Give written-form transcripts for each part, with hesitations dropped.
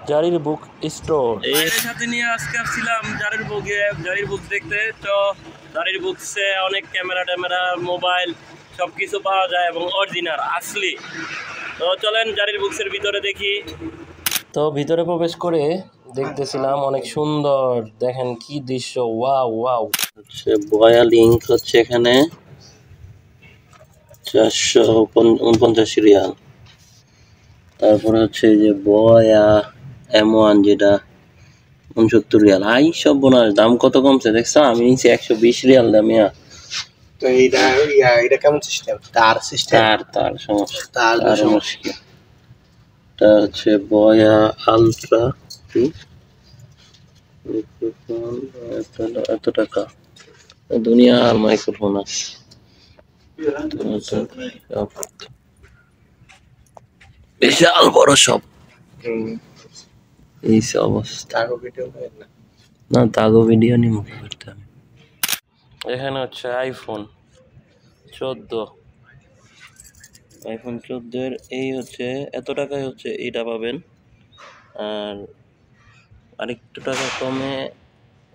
জারির book store. এর সাথে নিয়ে আজকে আসছিলাম জারির বুক দেখতে। তো জারির বুকসে অনেক ক্যামেরা মোবাইল সবকিছু পাওয়া যায় এবং অরিজিনাল আসলি। তো চলেন জারির বুকসের ভিতরে দেখি। তো ভিতরে প্রবেশ করে দেখতেছিলাম অনেক সুন্দর, দেখেন কি দৃশ্য, ওয়াও ওয়াও। হচ্ছে বয়া লিঙ্ক হচ্ছে এখানে 449 রিয়াল। তারপরে হচ্ছে যে বয়া M1 যেটা 69 রিয়াল। আই সব বোনাস, দাম কত কমছে দেখছো? আমি নিচে 120 রিয়াল দামিয়া। তো এটা কেমন সিস্টেম? তার সিস্টেম, তার সমস্যা, তার মুশকিল। এটা হচ্ছে বয়া আলট্রা এত টাকা। দুনিয়ার মাইক্রোফোন আছে, বিশাল বড় সব। এই অবস্থা না, তাগো ভিডিও নি মুখে করতে হবে। এখানে হচ্ছে আইফোন 14, আইফোন 14 এর এই হচ্ছে এত টাকায় হচ্ছে এটা পাবেন। আর আরেকটু টাকা কমে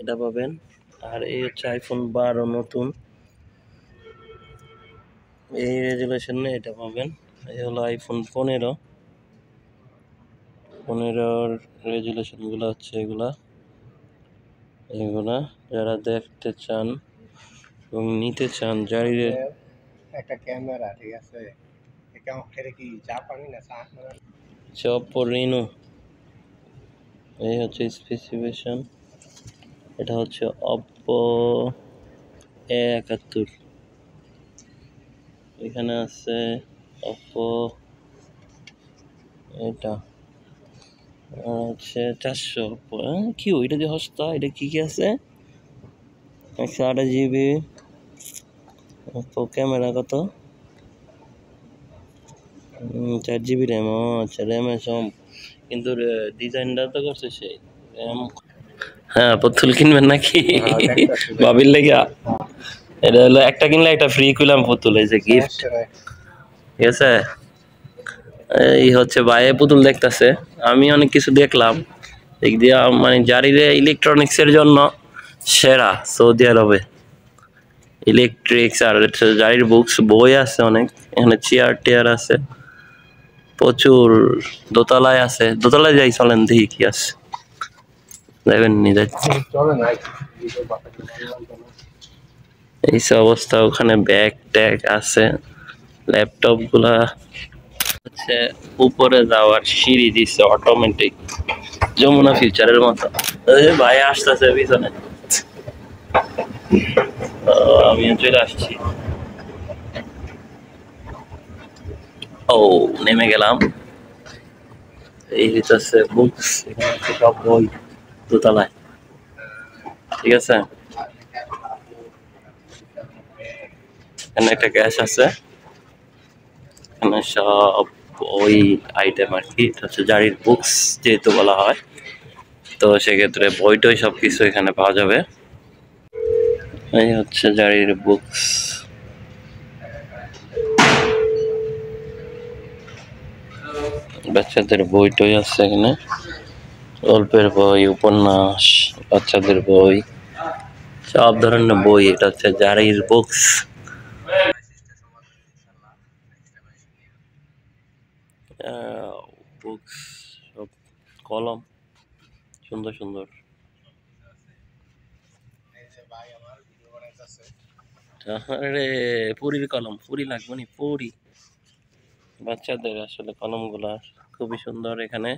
এটা পাবেন। আর এই হচ্ছে আইফোন 12 নতুন, এই রেজুলেশনে এটা পাবেন। এই হলো আইফোন 15 রেজুলেশনগুলো হচ্ছে এগুলা। যারা দেখতে চান এবং নিতে চান জারিরে। একটা ক্যামেরা, ঠিক আছে? এটা কি জাপানি না Oppo Reno, এই হচ্ছে স্পেসিফিকেশন। এটা হচ্ছে Oppo A71। এখানে আছে Oppo এটা হচ্ছে 400 কি ওইটা যে হস্তা, এটা কি কি আছে? 128 GB। Oppo ক্যামেরা কত? 4 GB র্যাম। আচ্ছা, র্যাম সব, কিন্তু ডিজাইনটা তো করছে সেই র্যাম। হ্যাঁ, পুতুল কিনবেন নাকি বাবির লেগা? এটা হলো একটা কিনলে একটা ফ্রি কইলাম পুতুল, এই যে গিফট, ঠিক আছে? এই হচ্ছে বাইরে পুতুল দেখতেছে, আমি অনেক কিছু দেখলাম দিক দিয়া, মানে জারিরে ইলেকট্রনিক্স এর জন্য সেরা সৌদি আরবে। ইলেকট্রিক্স আর জারির বুকস, বই আছে অনেক, এখানে চেয়ার টেয়ার আছে প্রচুর। দোতলায় আছে, দোতলায় যাই, চলেন দেখি কি আছে। যাবেন নি? যাচ্ছি। এই অবস্থা। ওখানে ব্যাগ ট্যাগ আছে, ল্যাপটপ গুলা হচ্ছে। উপরে যাওয়ার সিঁড়ি দিচ্ছে অটোমেটিক, যমুনা ফিউচারের মতো। ভাই আসতেছে পিছনে, আমিও চলে আসছি। ও, নেমে গেলাম। এই হচ্ছে বুকস, এখানে হচ্ছে সব বই দোতলায়, ঠিক আছে? এখানে একটা গ্যাস আছে, এখানে সব বই আইটেম আর কি। এটা হচ্ছে জারির বুকস যেহেতু বলা হয়, তো সেক্ষেত্রে বইটই সবকিছু এখানে পাওয়া যাবে। এই হচ্ছে জারির বুকস। বাচ্চাদের বইটই আছে এখানে, গল্পের বই, উপন্যাস, বাচ্চাদের বই, সব ধরনের বই। এটা হচ্ছে জারির বুকস। বুকস সব, কলম সুন্দর সুন্দর। আরে পুরীর কলম, পুরি লাগবে নি? পুরি বাচ্চাদের আসলে কলমগুলা খুবই সুন্দর। এখানে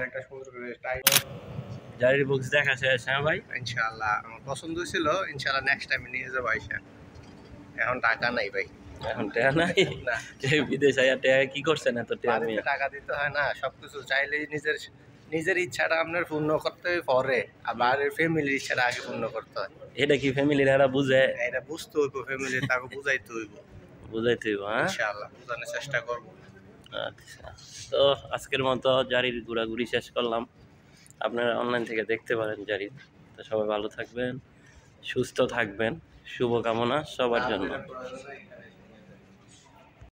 একটা সুন্দর করে জারির বুকস দেখা শেষ। হ্যাঁ ভাই, ইনশাআল্লাহ আমার পছন্দ ছিল। ইনশাআল্লাহ নেক্সট টাইম নিয়ে যাবো আইসা। এখন টাকা নাই ভাই, এখন টাকা নাই। না। বিদেশ আয়া টাকা কি করছেন এত টাকা? বাড়িতে টাকা দিতে হয় না, সবকিছু চাইলেই নিজের নিজের ইচ্ছাটা আপনার পূর্ণ করতে পরে, আর বাড়ির ফ্যামিলির ইচ্ছাটা আগে পূর্ণ করতে হয়। এটা কি ফ্যামিলির এরা বুঝে? এটা বুঝতে হইব, ফ্যামিলি তাকে বুঝাইতে হইব। বুঝাইতে হইব, হ্যাঁ ইনশাআল্লাহ বুঝানোর চেষ্টা করব। আচ্ছা, তো আজকের মতো জারির ঘোরাঘুরি শেষ করলাম। আপনারা অনলাইন থেকে দেখতে পারেন জারি। তো সবাই ভালো থাকবেন, সুস্থ থাকবেন, শুভকামনা সবার জন্য।